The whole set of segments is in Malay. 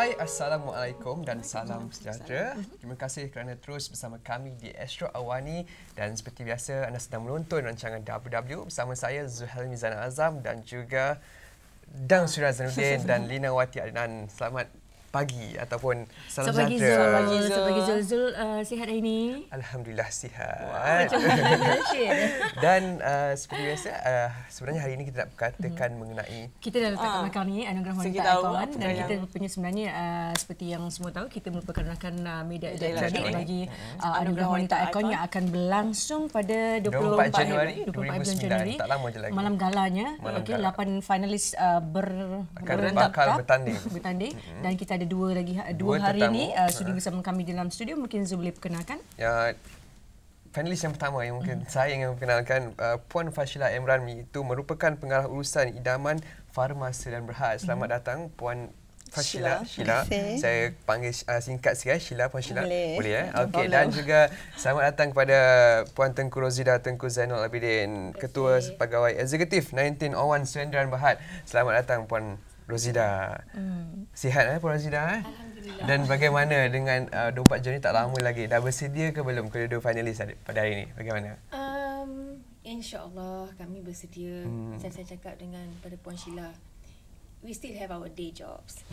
Hai, Assalamualaikum dan salam sejahtera. Terima kasih kerana terus bersama kami di Astro Awani dan seperti biasa anda sedang menonton rancangan WW bersama saya Zuhail Mizana Azam dan juga Dang Surya Zainuddin dan Lina Wati Adnan. Selamat pagi ataupun salam sejahtera. Selamat pagi Zul. Sihat hari ini? Alhamdulillah sihat. Dan seperti biasa sebenarnya hari ini kita nak berkatakan mengenai kita dah letakkan belakang ni anugerah wanita ikon dan kita punya sebenarnya seperti yang semua tahu kita merupakan rakan media elektronik bagi anugerah wanita ikon yang akan berlangsung pada 24 Januari 2009. Tak lama je lagi. Malam galanya. Okey, 8 finalis bakal bertanding dan kita ada dua hari ini sudi bersama kami dalam studio. Mungkin Zul boleh perkenalkan. Ya, panelis yang pertama yang mungkin saya ingin memperkenalkan Puan Fashila Emran itu merupakan pengarah urusan idaman Farmasa dan Berhad. Selamat datang Puan Fashila. Sheila. Saya panggil singkat sikit Sheila, Puan Sheila. Boleh Okey, dan juga selamat datang kepada Puan Tengku Rozida Tengku Zainul Abidin, Ketua Pegawai Eksekutif 1901 Surendraan Berhad. Selamat datang Puan Rozida. Sihat Puan Rozida? Alhamdulillah. Dan bagaimana dengan 24 Januari tak lama lagi? Dah bersedia ke belum kedua finalis pada hari ini? Bagaimana? InsyaAllah kami bersedia. Macam saya cakap dengan pada Puan Sheila, we still have our day jobs.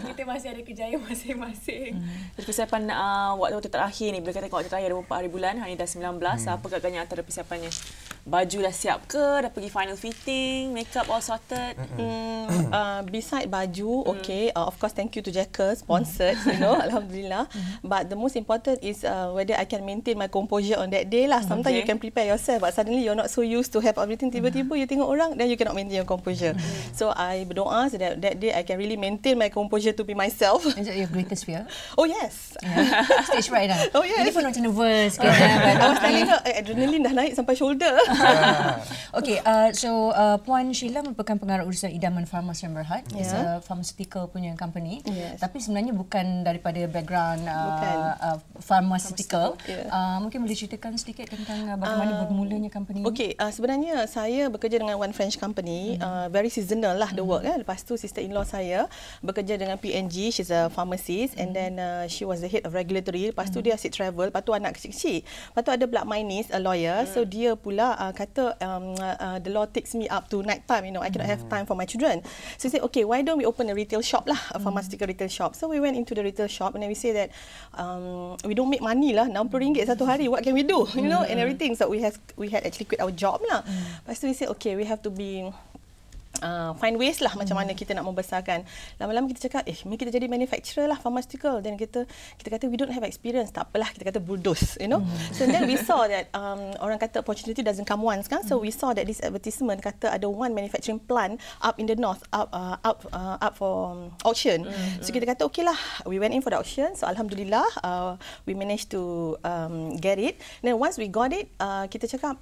Kita masih ada kerjaya masing-masing. Jadi persiapan waktu terakhir ni, bila kata waktu terakhir 24 hari bulan, hari dah 19, apa agaknya antara persiapannya? Baju dah siap ke? Dah pergi final fitting? Makeup all sorted? Beside baju, okay. Of course, thank you to Jacker, sponsored, Alhamdulillah. But the most important is whether I can maintain my composure on that day lah. Sometimes you can prepare yourself, but suddenly you're not so used to have everything. Tiba-tiba you tengok orang, then you cannot maintain your composure. So I berdoa so that day I can really maintain my composure to be myself. Is that your greatest fear? Oh yes. Stage fright dah. Oh yes. Ini pun macam nervous. I was telling her, adrenaline dah naik sampai shoulder. Okay, so Puan Sheila merupakan pengarah urusan idaman Farmasa dan Berhad. It's a pharmaceutical punya company. Yes. Tapi sebenarnya bukan daripada background pharmaceutical. Mungkin boleh ceritakan sedikit tentang bagaimana bermulanya company ini? Okay, sebenarnya saya bekerja dengan one French company. Very seasonal lah the work. Lepas tu sister-in-law saya bekerja dengan PNG. She's a pharmacist. And then she was the head of regulatory. Lepas tu dia asyik travel. Lepas tu anak kecil-kecil. Lepas tu ada pula my niece, a lawyer. So dia pula kata the law takes me up to night time, I cannot have time for my children. So he said, okay, why don't we open a retail shop lah, a pharmaceutical retail shop. So we went into the retail shop and then we say that we don't make money lah, RM60 satu hari, what can we do, and everything. So we had actually quit our job lah. Lepas tu we said, okay, we have to be find ways lah macam mana kita nak membesarkan. Lama-lama kita cakap, mari kita jadi manufacturer lah pharmaceutical. Dan kita kata we don't have experience, tak apalah, kita kata bulldoze, So then we saw that orang kata opportunity doesn't come once kan. So we saw that this advertisement kata ada one manufacturing plant up in the north, up for auction. So kita kata okay lah, we went in for the auction. So alhamdulillah we managed to get it. Then once we got it, kita cakap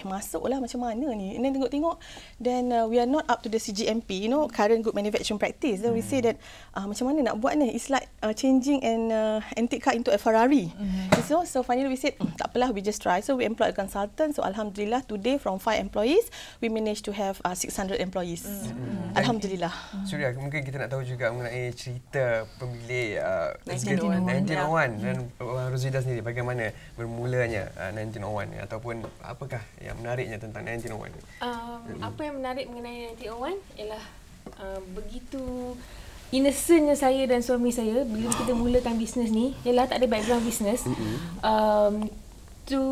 masuklah macam mana ni. And then tengok-tengok, then we are not up to the CGMP, current good manufacturing practice. Then we say that macam mana nak buat ni? It's like changing an antique car into a Ferrari. So finally we said tak apalah, we just try. So we employed a consultant. So alhamdulillah today from 5 employees we managed to have 600 employees. Alhamdulillah. Surya, mungkin kita nak tahu juga mengenai cerita pemilik 1901 dan Rozida sendiri, bagaimana bermulanya 1901 ataupun apakah yang menariknya tentang 1901 ni? Apa yang menarik mengenai 1901 ialah begitu innocentnya saya dan suami saya bila kita mulakan bisnes ni, ialah tak ada background bisnes. Tu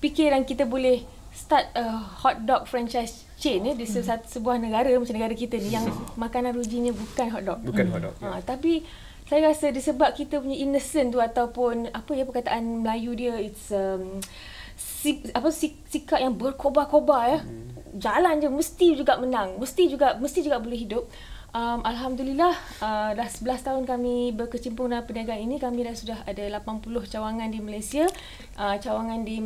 fikiran kita boleh start a hot dog franchise chain di sebuah negara macam negara kita ni yang makanan rujinya bukan hot dog. Bukan hot dog. Tapi saya rasa disebab kita punya innocent tu ataupun perkataan Melayu dia, it's sikap yang berkobar-kobar jalan je mesti juga menang, mesti juga boleh hidup. Alhamdulillah dah 11 tahun kami berkecimpung dalam perniagaan ini. Kami sudah ada 80 cawangan di Malaysia, cawangan di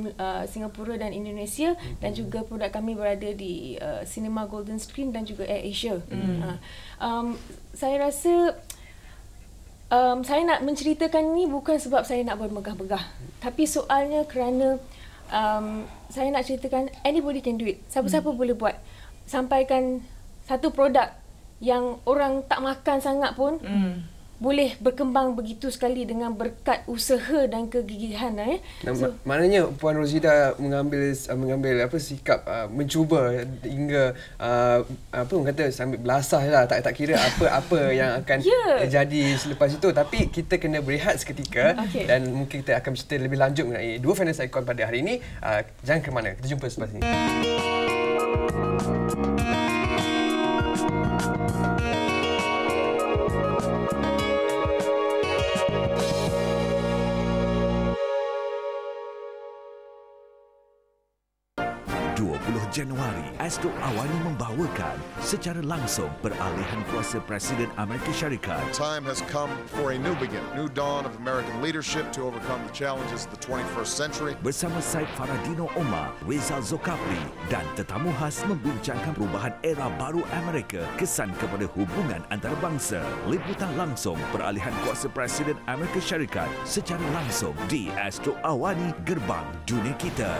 Singapura dan Indonesia, dan juga produk kami berada di Cinema Golden Screen dan juga Air Asia. Saya rasa saya nak menceritakan ni bukan sebab saya nak bermegah-megah, tapi soalnya kerana saya nak ceritakan anybody can do it. Siapa-siapa boleh buat. Sampaikan satu produk yang orang tak makan sangat pun boleh berkembang begitu sekali dengan berkat usaha dan kegigihan. Maknanya Puan Rosida mengambil sikap mencuba hingga orang kata sambil belasah lah, tak kira apa yang akan terjadi selepas itu, tapi kita kena berehat seketika dan mungkin kita akan bercerita lebih lanjut mengenai dua finalis ikon pada hari ini. Jangan ke mana, kita jumpa selepas ini. Januari, Astro Awani membawakan secara langsung peralihan kuasa Presiden Amerika Syarikat. Time has come for a new beginning, new dawn of American leadership to overcome the challenges of the 21st century. Bersama Syed Faradino Omar, Rizal Zokapli dan tetamu khas membincangkan perubahan era baru Amerika, kesan kepada hubungan antarabangsa. Liputan langsung peralihan kuasa Presiden Amerika Syarikat secara langsung di Astro Awani, Gerbang Dunia Kita.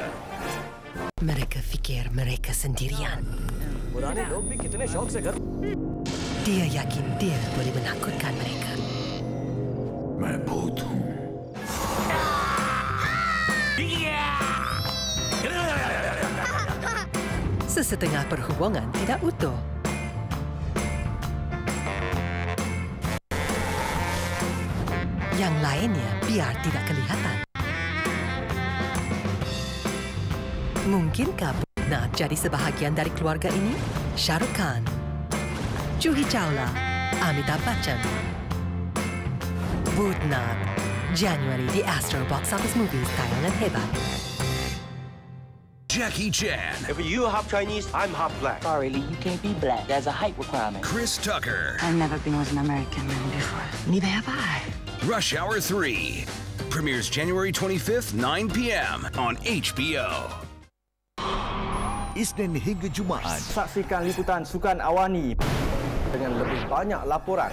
Mereka fikir mereka sendirian. Dia yakin dia boleh menakutkan mereka. Sesetengah perhubungan tidak utuh. Yang lainnya biar tidak kelihatan. Mungkinkah Budnath jadi sebahagian dari keluarga ini? Shah Rukh Khan, Juhi Chawla, Amitabh Bachchan. Budnath, January di Astro Box Office Movies, tayangan hebat. Jackie Chan. If you half Chinese, I'm half black. Sorry, Lee, you can't be black. There's a height requirement. Chris Tucker. I've never been with an American man before. Neither have I. Rush Hour 3. Premieres January 25th, 9 p.m. on HBO. Isnin hingga Jumaat. Saksikan liputan Sukan Awani dengan lebih banyak laporan.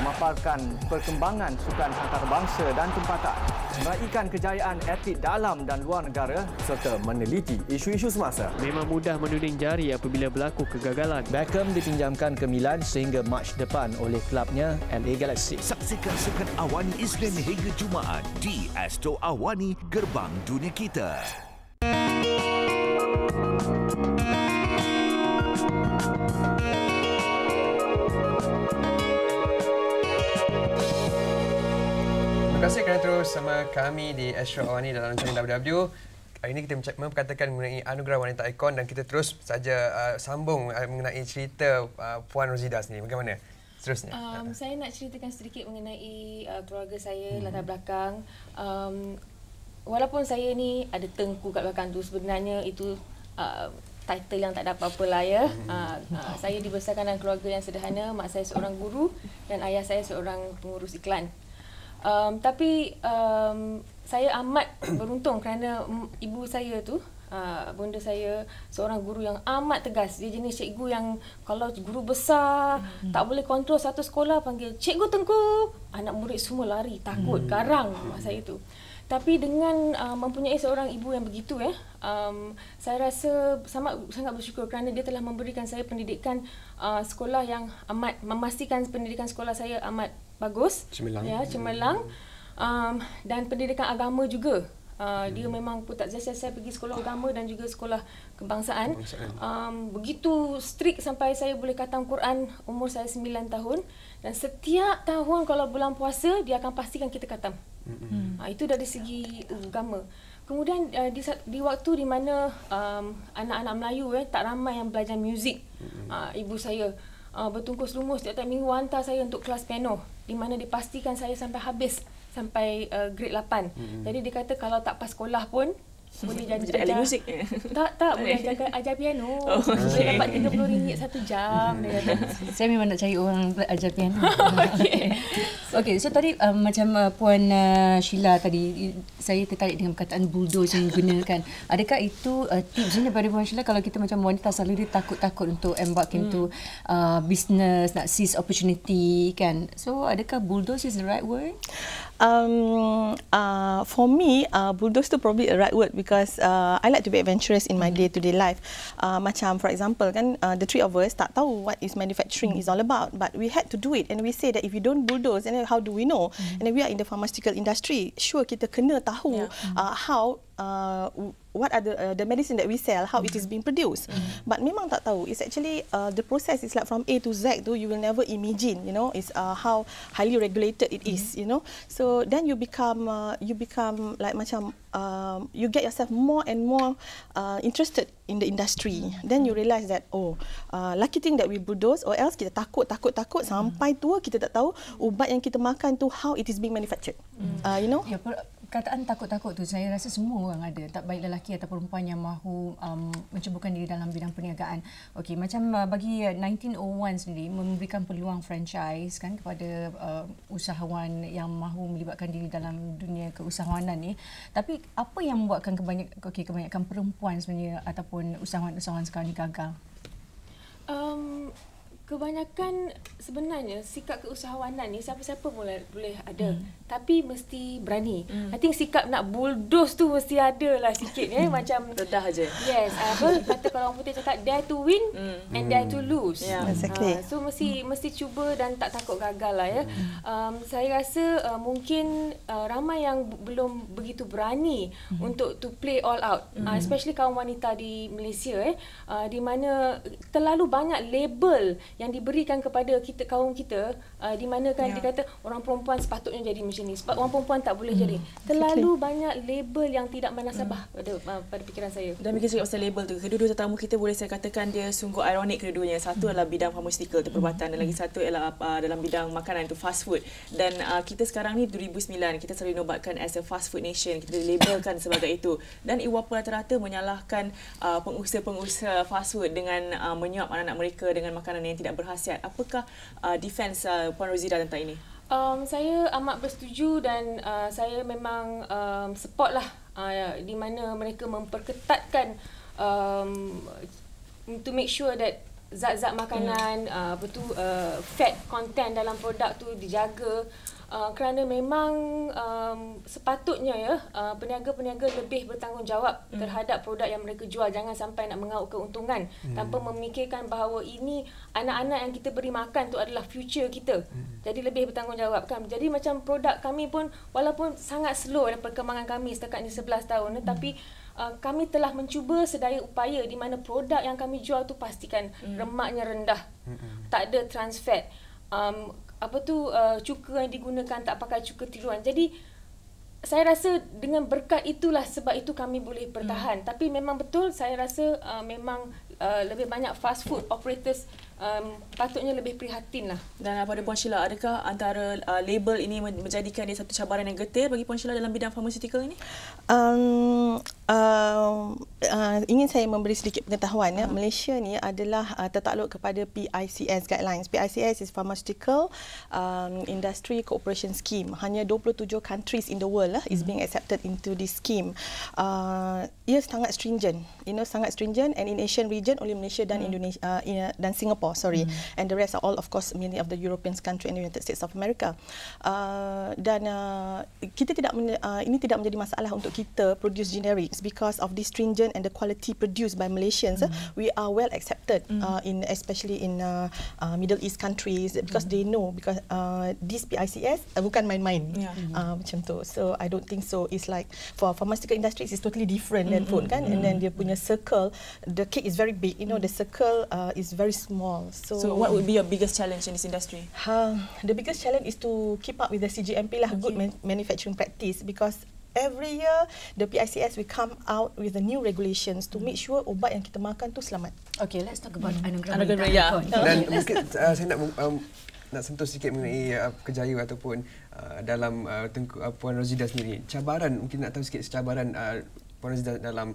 Memaparkan perkembangan sukan antarabangsa dan tempatan. Meraihkan kejayaan atlet dalam dan luar negara serta meneliti isu-isu semasa. Memang mudah menuding jari apabila berlaku kegagalan. Beckham dipinjamkan ke Milan sehingga Mac depan oleh klubnya LA Galaxy. Saksikan Sukan Awani Isnin hingga Jumaat di Astro Awani, Gerbang Dunia Kita. Terima kasih kerana terus sama kami di Astro Awani dalam rancangan WW. Hari ini kita memperkatakan mengenai Anugerah Wanita Ikon dan kita terus saja sambung mengenai cerita Puan Rosida sendiri. Bagaimana seterusnya? Saya nak ceritakan sedikit mengenai keluarga saya, latar belakang. Walaupun saya ni ada tengku kat belakang tu, sebenarnya itu title yang tak ada apa-apa lah ya. Saya dibesarkan dalam keluarga yang sederhana. Mak saya seorang guru dan ayah saya seorang pengurus iklan. Tapi saya amat beruntung kerana ibu saya tu, bunda saya seorang guru yang amat tegas. Dia jenis cikgu yang kalau guru besar tak boleh kontrol satu sekolah, panggil Cikgu Tengku, anak murid semua lari, takut, garang mak saya tu. Tapi dengan mempunyai seorang ibu yang begitu saya rasa sangat bersyukur kerana dia telah memberikan saya pendidikan sekolah yang amat memastikan pendidikan sekolah saya amat bagus, cemerlang, dan pendidikan agama juga. Dia memang saya pergi sekolah agama dan juga sekolah kebangsaan. Begitu strict sampai saya boleh khatam Quran umur saya 9 tahun, dan setiap tahun kalau bulan puasa dia akan pastikan kita khatam. Itu dari segi agama. Kemudian di waktu di mana anak-anak Melayu tak ramai yang belajar muzik, ibu saya bertungkus lumus setiap minggu hantar saya untuk kelas piano, di mana dipastikan saya sampai habis sampai grade 8. Jadi dia kata kalau tak pas sekolah pun boleh jadi ajar muzik. Tak boleh ajar piano. Boleh dapat RM30 1 jam. Dia kata. Saya memang nak cari orang ajar piano. Okey, so tadi macam Puan Sheila tadi, saya tertarik dengan perkataan bulldoze yang digunakan. Adakah itu tips daripada Puan Sheila kalau kita macam wanita selalu dia takut-takut untuk embark into business, nak seize opportunity kan? So adakah bulldoze is the right word? For me, bulldoze tu probably a right word because I like to be adventurous in my day-to-day life. Macam for example kan, the three of us tak tahu what is manufacturing is all about, but we had to do it, and we say that if you don't bulldoze, and then how do we know? And then we are in the pharmaceutical industry. Sure, kita kena tahu how what are the medicine that we sell, how it is being produced. But memang tak tahu. It's actually the process is like from A to Z tu, you will never imagine, you know, is how highly regulated it is, you know. So then you become like macam you get yourself more and more interested in the industry. Then you realise that lucky thing that we bulldoze, or else kita takut sampai tua kita tak tahu ubat yang kita makan tu how it is being manufactured. You know. Ya, perkataan takut-takut tu saya rasa semua orang ada, tak baik lelaki atau perempuan yang mahu menceburkan diri dalam bidang perniagaan. Okey, macam bagi 1901 sendiri memberikan peluang franchise kan kepada usahawan yang mahu melibatkan diri dalam dunia keusahawanan ni. Tapi apa yang membuatkan kebanyakan perempuan sebenarnya ataupun usahawan-usahawan sekarang ni gagal? Kebanyakan sebenarnya sikap keusahawanan ni siapa-siapa boleh ada, tapi mesti berani. I think sikap nak bulldoze tu mesti ada lah sikit macam dedah aja. Yes, kata kalau orang putih cakap dare to win and dare to lose. Exactly. So mesti cuba dan tak takut gagal lah ya. Saya rasa mungkin ramai yang belum begitu berani untuk to play all out, especially kaum wanita di Malaysia di mana terlalu banyak label yang diberikan kepada kita, kaum kita, di mana kan dia kata orang perempuan sepatutnya jadi macam ni, sebab orang perempuan tak boleh jadi. Terlalu banyak label yang tidak bernasabah pada fikiran saya. Dan bikin cakap pasal label tu, kedua-dua tetamu kita boleh saya katakan dia sungguh ironik kedua-duanya. Satu adalah bidang pharmaceutical, perubatan, dan lagi satu ialah dalam bidang makanan, tu fast food. Dan kita sekarang ni 2009, kita selalu dinobatkan as a fast food nation, kita dilabelkan sebagai itu. Dan iwapa rata-rata menyalahkan pengusaha-pengusaha fast food dengan menyuap anak-anak mereka dengan makanan yang tidak berkhasiat. Apakah defense Puan Rosida tentang ini? Saya amat bersetuju dan saya memang support lah di mana mereka memperketatkan to make sure that zat-zat makanan, fat content dalam produk tu dijaga. Kerana memang sepatutnya peniaga-peniaga lebih bertanggungjawab terhadap produk yang mereka jual. Jangan sampai nak mengauk keuntungan tanpa memikirkan bahawa ini anak-anak yang kita beri makan tu adalah future kita. Jadi lebih bertanggungjawab kan. Jadi macam produk kami pun walaupun sangat slow dalam perkembangan kami setakat ni 11 tahun, tapi kami telah mencuba sedaya upaya di mana produk yang kami jual tu pastikan lemaknya rendah, tak ada trans fat, cuka yang digunakan tak pakai cuka tiruan. Jadi saya rasa dengan berkat itulah sebab itu kami boleh bertahan. Tapi memang betul saya rasa memang lebih banyak fast food operators patutnya lebih prihatin lah. Dan pada Puan Sheila, adakah antara label ini menjadikan dia satu cabaran yang getir bagi Puan Sheila dalam bidang pharmaceutical ini? Ingin saya memberi sedikit pengetahuan. Malaysia ni adalah tertakluk kepada PICS guidelines. PICS is Pharmaceutical Industry Cooperation Scheme. Hanya 27 countries in the world is being accepted into this scheme. Ia sangat stringent, sangat stringent, and in Asian region only Malaysia dan Indonesia dan Singapore, and the rest are all of course many of the European country and the United States of America. Dan kita ini tidak menjadi masalah untuk kita produce generics because of the stringent and the quality produced by Malaysians. We are well accepted especially in Middle East countries because they know because this PICS bukan main-main macam tu. So I don't think so. It's like for pharmaceutical industries it's totally different than food kan, and then dia punya circle, the cake is very big, the circle is very small. So what would be your biggest challenge in this industry? The biggest challenge is to keep up with the CGMP lah, good manufacturing practice, because every year the PICS will come out with the new regulations to make sure ubat yang kita makan tu selamat. Okay, let's talk about anugerah. Dan mungkin saya nak sentuh sedikit mengenai kejayaan ataupun dalam Puan Rosida sendiri. Cabaran, mungkin nak tahu sikit cabaran Puan Razida dalam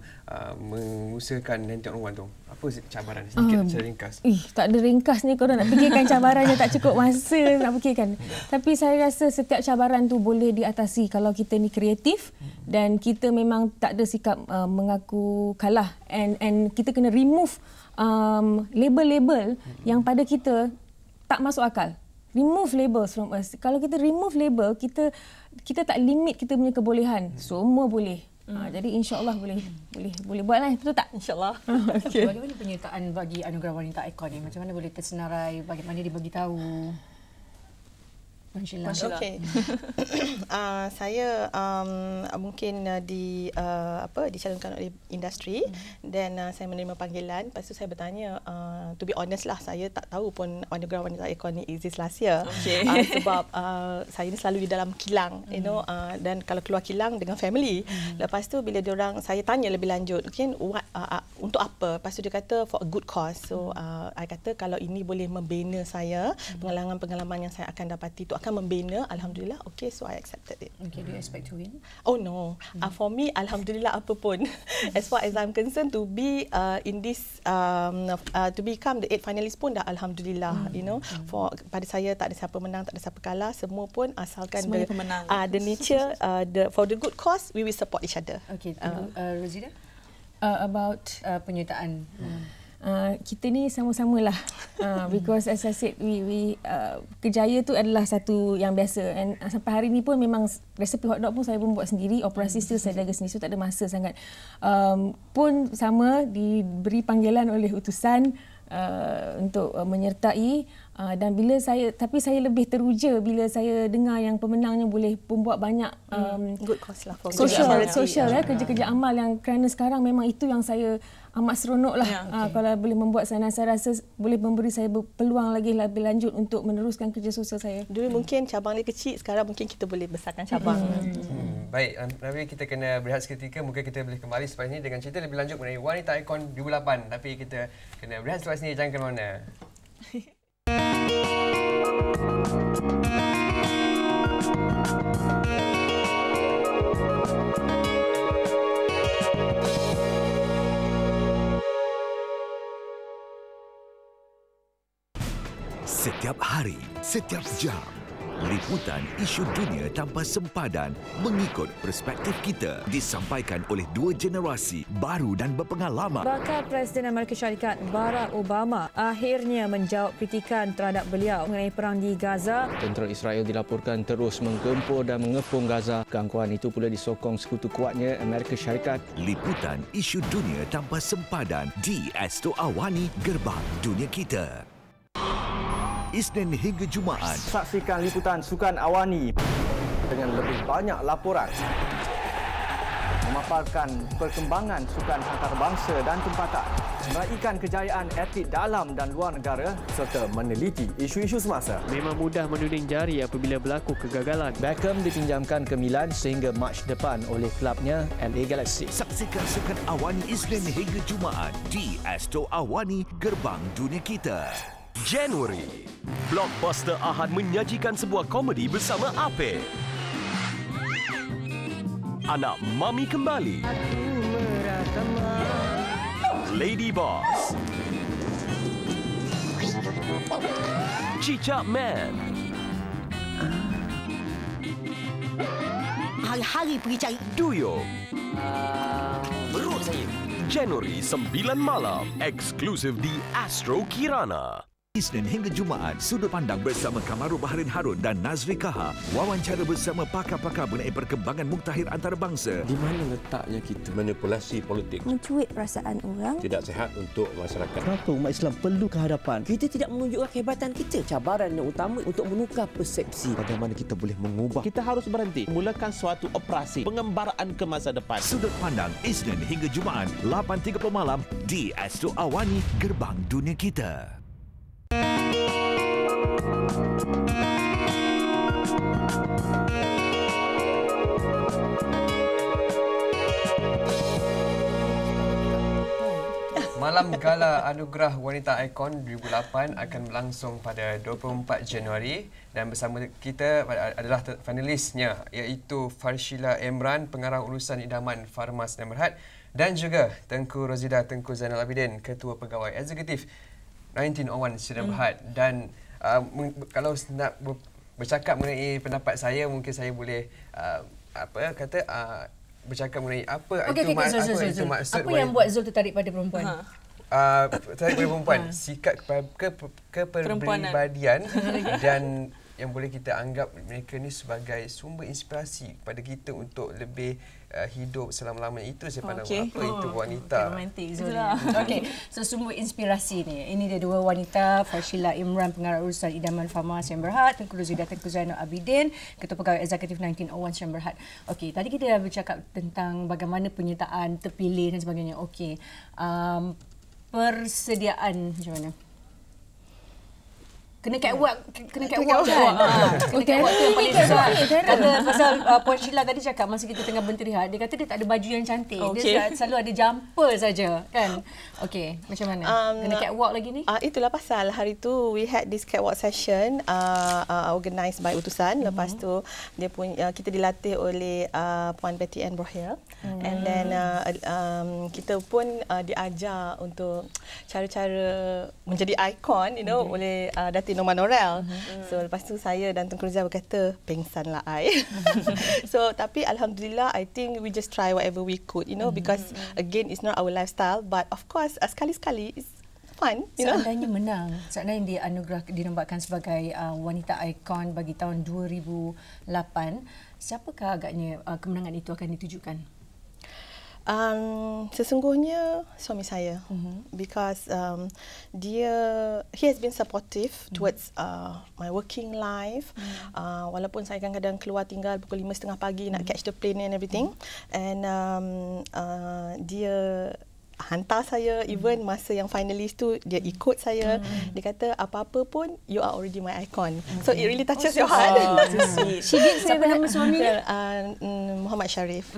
mengusahakan 1901 tu? Apa cabaran sedikit secara ringkas? Tak ada ringkas ni, korang nak fikirkan cabarannya tak cukup masa nak fikirkan. Tapi saya rasa setiap cabaran tu boleh diatasi kalau kita ni kreatif dan kita memang tak ada sikap mengaku kalah, and kita kena remove label-label yang pada kita tak masuk akal. Remove labels from us. Kalau kita remove label, kita tak limit kita punya kebolehan. Semua boleh. Jadi insya-Allah boleh buatlah, betul tak? Insya-Allah. Okay. Bagaimana penyertaan bagi anugerah wanita ikon ni? Macam mana boleh tersenarai? Bagaimana dibagi tahu? Okey. Saya mungkin dicalonkan oleh industri dan saya menerima panggilan. Lepas tu saya bertanya, to be honest lah, saya tak tahu pun anugerah wanita ikon ni exist last year. Sebab saya ni selalu di dalam kilang, dan kalau keluar kilang dengan family. Lepas tu bila diorang, saya tanya lebih lanjut, mungkin untuk apa? Lepas tu dia kata for a good cause. So I kata kalau ini boleh membina saya, pengalaman-pengalaman yang saya akan dapati itu akan membina, alhamdulillah, okay, so I accepted it. Okay, do you expect to win? Oh no, for me, alhamdulillah, apapun. As far as I'm concerned, to be in this, to become the 8 finalist pun dah alhamdulillah, for pada saya tak ada siapa menang, tak ada siapa kalah, semua pun asalkan the nature, for the good cause, we will support each other. Okay, Razida? About penyertaan. Kita ni sama-samalah, because as I said, kerjaya tu adalah satu yang biasa, and sampai hari ni pun memang resepi hotdog pun saya pun buat sendiri, operasi still saya jaga sendiri, so tak ada masa sangat. Pun sama diberi panggilan oleh utusan untuk menyertai, dan tapi saya lebih teruja bila saya dengar yang pemenangnya boleh membuat banyak good cause lah, social kerja-kerja amal, yang kerana sekarang memang itu yang saya amat seronok lah. Kalau boleh membuat sana, saya rasa boleh memberi saya peluang lagi lebih lanjut untuk meneruskan kerja sosial saya. Dulu mungkin cabang dia kecil, sekarang mungkin kita boleh besarkan cabang. Baik, Nabi, kita kena berehat seketika. Mungkin kita boleh kembali selepas ini dengan cerita lebih lanjut mengenai Wanita Ikon 2008. Tapi kita kena berehat selepas ini, jangan ke mana. Setiap hari, setiap jam, liputan isu dunia tanpa sempadan mengikut perspektif kita disampaikan oleh dua generasi baru dan berpengalaman. Bakal Presiden Amerika Syarikat Barack Obama akhirnya menjawab kritikan terhadap beliau mengenai perang di Gaza. Tentera Israel dilaporkan terus menggempur dan mengepung Gaza. Gangguan itu pula disokong sekutu kuatnya Amerika Syarikat. Liputan isu dunia tanpa sempadan di Astro Awani, Gerbang Dunia Kita. Isnin hingga Jumaat. Saksikan liputan Sukan Awani dengan lebih banyak laporan, memaparkan perkembangan sukan antarabangsa dan tempatan, meraihkan kejayaan atlet dalam dan luar negara serta meneliti isu-isu semasa. Memang mudah menuding jari apabila berlaku kegagalan. Beckham dipinjamkan ke Milan sehingga Mac depan oleh klubnya LA Galaxy. Saksikan Sukan Awani Isnin hingga Jumaat di Astro Awani, Gerbang Dunia Kita. Januari, Blockbuster Ahad menyajikan sebuah komedi bersama Apek. Anak Mami Kembali, Lady Boss, Cicak Man, hari-hari pergi cari Duyo. Beruk saya. Januari 9 malam, eksklusif di Astro Kirana. Isnin hingga Jumaat, Sudut Pandang bersama Kamaru Baharin Harun dan Nazri Kaha. Wawancara bersama pakar-pakar mengenai perkembangan muktahir antarabangsa. Di mana letaknya kita? Manipulasi politik. Mencuit perasaan orang. Tidak sihat untuk masyarakat. Kenapa umat Islam perlu kehadapan? Kita tidak menunjukkan kehebatan kita. Cabaran yang utama untuk menukar persepsi. Bagaimana kita boleh mengubah? Kita harus berhenti. Mulakan suatu operasi pengembaraan ke masa depan. Sudut Pandang, Isnin hingga Jumaat, 8.30 malam di Astro Awani, Gerbang Dunia Kita. Malam Gala Anugerah Wanita Ikon 2008 akan berlangsung pada 24 Januari dan bersama kita adalah finalisnya iaitu Farshila Emran, pengarah urusan idaman Pharma Sdn Bhd dan juga Tengku Rozida Tengku Zainal Abidin, Ketua Pegawai Eksekutif 1901 Sdn Bhd. Dan kalau nak bercakap mengenai pendapat saya, mungkin saya boleh bercakap mengenai apa itu maksud. Apa yang buat Zul tertarik pada perempuan? Tertarik pada perempuan, sikap kepribadian dan yang boleh kita anggap mereka ni sebagai sumber inspirasi kepada kita untuk lebih hidup selama-lamanya. Itu saya pandang apa itu wanita. Romantik Zul. Okey, so sumber inspirasi ni. Ini dia dua wanita, Farshila Emran, pengarah urusan idaman Pharma Sdn Bhd, Tengku Rozida Tengku Zainal Abidin, Ketua Pegawai Eksekutif 1901 Sdn Bhd. Okey, tadi kita dah bercakap tentang bagaimana penyertaan terpilih dan sebagainya. Okey. Persediaan macam mana? Kena catwalk kan? Kena catwalk tu yang paling susah. Kata pasal Puan Sheila tadi cakap masa kita tengah berterihat, dia kata dia tak ada baju yang cantik. Dia selalu ada jumper saja kan. Okey, macam mana? Kena catwalk lagi ni? Itulah pasal hari tu we had this catwalk session organised by utusan. Lepas tu dia kita dilatih oleh Puan Betty Ann Brohier. And then kita pun diajar untuk cara-cara menjadi ikon, oleh Datin Norman Norel. So lepas tu saya dan Tengku Rozida berkata, pengsanlah I. So tapi alhamdulillah, I think we just try whatever we could, because again it's not our lifestyle, but of course sekali-sekali it's fun. Seandainya menang, seandainya dinobatkan sebagai wanita ikon bagi tahun 2008, siapakah agaknya kemenangan itu akan ditujukan? Sesungguhnya suami saya, because he has been supportive towards my working life, walaupun saya kadang-kadang keluar tinggal pukul 5:30 pagi nak catch the plane and everything, and dia hantar saya, even masa yang finalis tu dia ikut saya. Dia kata apa-apa pun you are already my icon. So it really touches your heart. She did say nama suaminya? Muhammad Sharif.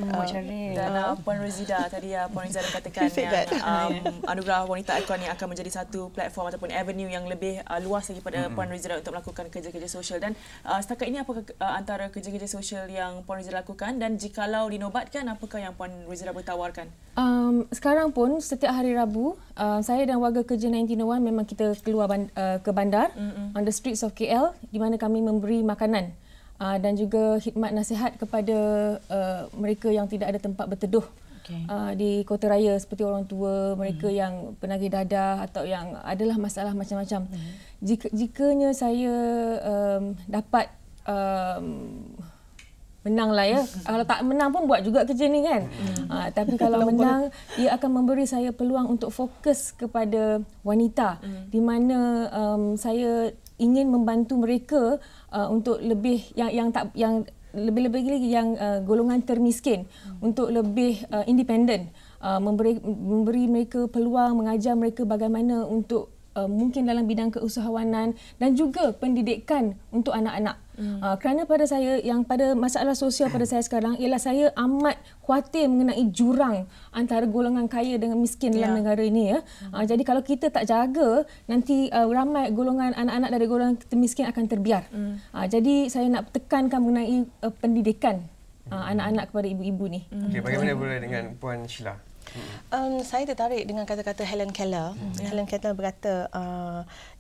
Dan Puan Rozida tadi Puan Rozida katakan yang anugerah wanita ikon yang akan menjadi satu platform ataupun avenue yang lebih luas lagi pada Puan Rozida untuk melakukan kerja-kerja sosial. Dan setakat ini apakah antara kerja-kerja sosial yang Puan Rozida lakukan, dan jikalau dinobatkan apakah yang Puan Rozida bertawarkan? Sekarang pun setiap hari Rabu, saya dan warga kerja 1901 memang kita keluar ke bandar on the streets of KL, di mana kami memberi makanan dan juga khidmat nasihat kepada mereka yang tidak ada tempat berteduh di kota raya, seperti orang tua, mereka yang penagih dadah atau yang adalah masalah macam-macam. Jikanya saya dapat menanglah ya. Kalau tak menang pun buat juga kerja ni kan. Tapi kalau menang, ia akan memberi saya peluang untuk fokus kepada wanita, di mana saya ingin membantu mereka untuk lebih yang lebih-lebih lagi yang golongan termiskin untuk lebih independen, memberi mereka peluang, mengajar mereka bagaimana untuk mungkin dalam bidang keusahawanan dan juga pendidikan untuk anak-anak. Kerana pada saya, yang pada masalah sosial pada saya sekarang ialah saya amat khawatir mengenai jurang antara golongan kaya dengan miskin dalam negara ini ya. Jadi kalau kita tak jaga, nanti ramai golongan anak-anak dari golongan termiskin akan terbiar. Jadi saya nak tekankan mengenai pendidikan anak-anak kepada ibu-ibu ni. Okay, bagaimana boleh dengan Puan Sheila? Saya tertarik dengan kata-kata Helen Keller. Helen Keller berkata,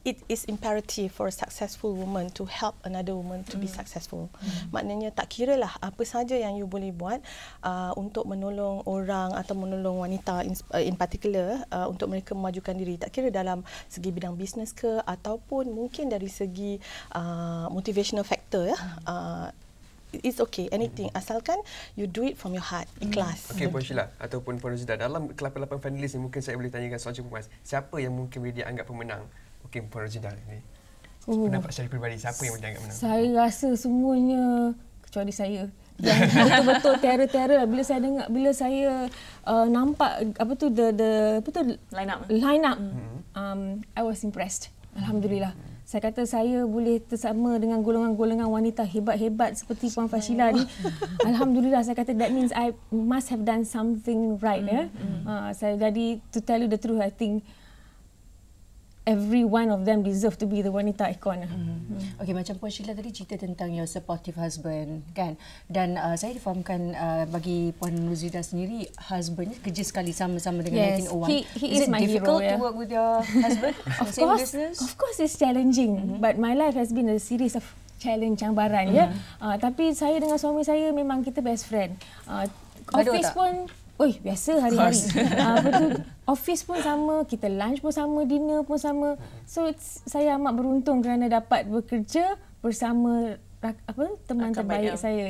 it is imperative for a successful woman to help another woman to be successful. Maknanya tak kiralah apa saja yang you boleh buat untuk menolong orang atau menolong wanita in particular, untuk mereka memajukan diri. Tak kira dalam segi bidang bisnes ke ataupun mungkin dari segi motivational factor ya. It's okay, anything, asalkan you do it from your heart, ikhlas. Okey, Puan Sheila ataupun Puan Rozida, dalam ke-8 finalis ni mungkin saya boleh tanyakan soal cukup mas. Siapa yang mungkin boleh dianggap pemenang? Okey, Puan Rozida ni. Pendapat secara peribadi, siapa yang boleh dianggap menang? Saya rasa semuanya kecuali saya. Yang betul-betul terror bila saya nampak line up. I was impressed. Alhamdulillah. saya kata saya boleh bersama dengan golongan-golongan wanita hebat-hebat seperti Puan Fashila ni. Alhamdulillah, saya kata that means I must have done something right. Saya jadi, to tell you the truth, I think every one of them deserve to be the wanita ikon. Okey, macam Puan Sheila tadi cerita tentang your supportive husband, kan? Dan saya difahamkan bagi Puan Nurzidah sendiri, husbandnya kerja sekali sama-sama dengan 1901. He is my hero. Difficult to work with your husband? Of course it's challenging. But my life has been a series of challenge, cabaran. Tapi saya dengan suami saya memang kita best friend. Office pun biasa hari-hari. Office pun sama, kita lunch pun sama, dinner pun sama. So saya amat beruntung kerana dapat bekerja bersama teman terbaik saya.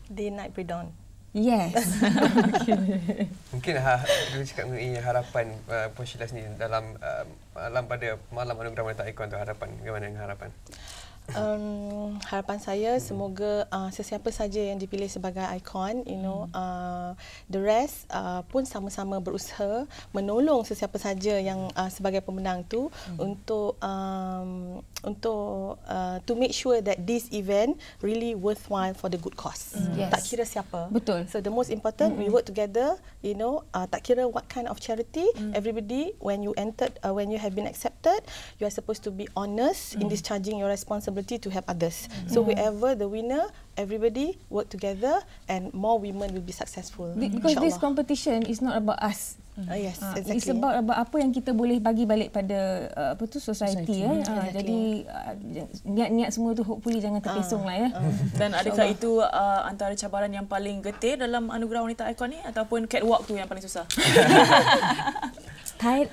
Day night pre-dawn. Yes. Mungkin dulu cakap mengenai harapan Puan Sheila sendiri dalam pada malam anugerah wanita ikon tu, harapan bagaimana dengan harapan? Harapan saya semoga sesiapa saja yang dipilih sebagai ikon, the rest pun sama-sama berusaha menolong sesiapa saja yang sebagai pemenang tu untuk to make sure that this event really worthwhile for the good cause. Tak kira siapa. Betul. So the most important, we work together. Tak kira what kind of charity. Everybody, when you have been accepted, you are supposed to be honest in discharging your responsibility to help others. So whoever the winner, everybody work together and more women will be successful. Because this competition is not about us. Yes, exactly. It's about apa yang kita boleh bagi balik pada society. Jadi niat-niat semua tu hopefully jangan terpesong lah. Dan adakah itu antara cabaran yang paling getih dalam anugerah wanita ikon ni, ataupun catwalk tu yang paling susah?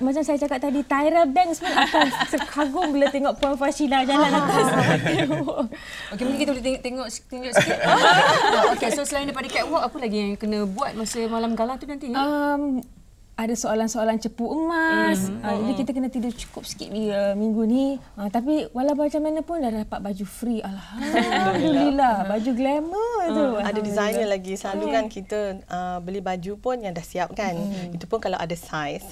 Macam saya cakap tadi, Tyra Banks pun akan terkagum bila tengok Puan Fashila jalan atas. Okey, mungkin kita boleh tengok sikit. Okey, so selain daripada catwalk, apa lagi yang kena buat masa malam gala tu nanti? Ada soalan-soalan cepu emas. Jadi kita kena tidur cukup sikit minggu ni. Tapi walau macam mana pun dah dapat baju free. Alhamdulillah. Baju glamour tu. Ada designer lagi. Selalu kan kita beli baju pun yang dah siap kan. Itu pun kalau ada size.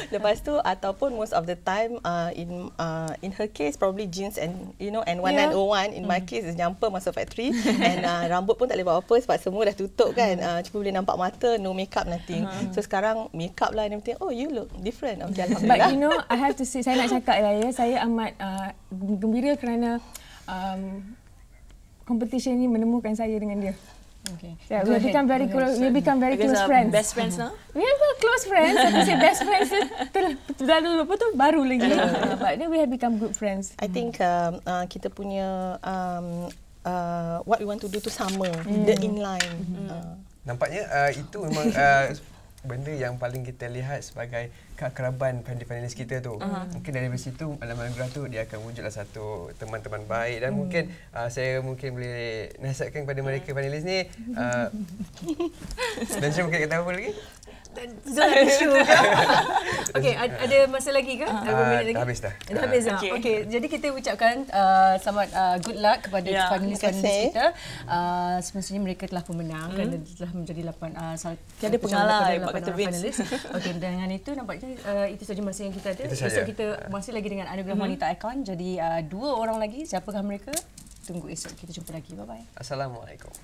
Lepas tu ataupun most of the time in her case probably jeans and and 1901. In my case is jumper masuk factory. And rambut pun tak boleh buat apa sebab semua dah tutup kan. Cuma boleh nampak mata, no makeup, nothing. So sekarang makeup lah and everything. Oh, you look different. Okay, alhamdulillah. But I have to say, saya nak cakap lah saya amat gembira kerana competition ni menemukan saya dengan dia. Okay. We become very close friends. Best friends now? We are close friends. Aku say best friends baru lagi. But then we have become good friends. I think kita punya what we want to do tu sama, the inline. Nampaknya itu memang benda yang paling kita lihat sebagai keakraban panelis kita tu. Mungkin dari situ malam anugerah tu dia akan wujudlah satu teman-teman baik dan mungkin saya mungkin boleh nasihatkan kepada mereka panelis ni dan saya mungkin kata apa lagi? Jangan isu. Okey, ada masa lagi ke? Ada berapa minit lagi? Habis dah. Dah habis dah. Okey, jadi kita ucapkan selamat good luck kepada panelis-panelis kita. Semestinya mereka telah pemenang kerana telah menjadi 8 tiada pengalah panelis. Okey, dengan itu nampaknya itu saja masa yang kita ada. Esok kita masih lagi dengan anugerah wanita ikon. Jadi 2 orang lagi, siapakah mereka? Tunggu esok, kita jumpa lagi. Bye bye. Assalamualaikum.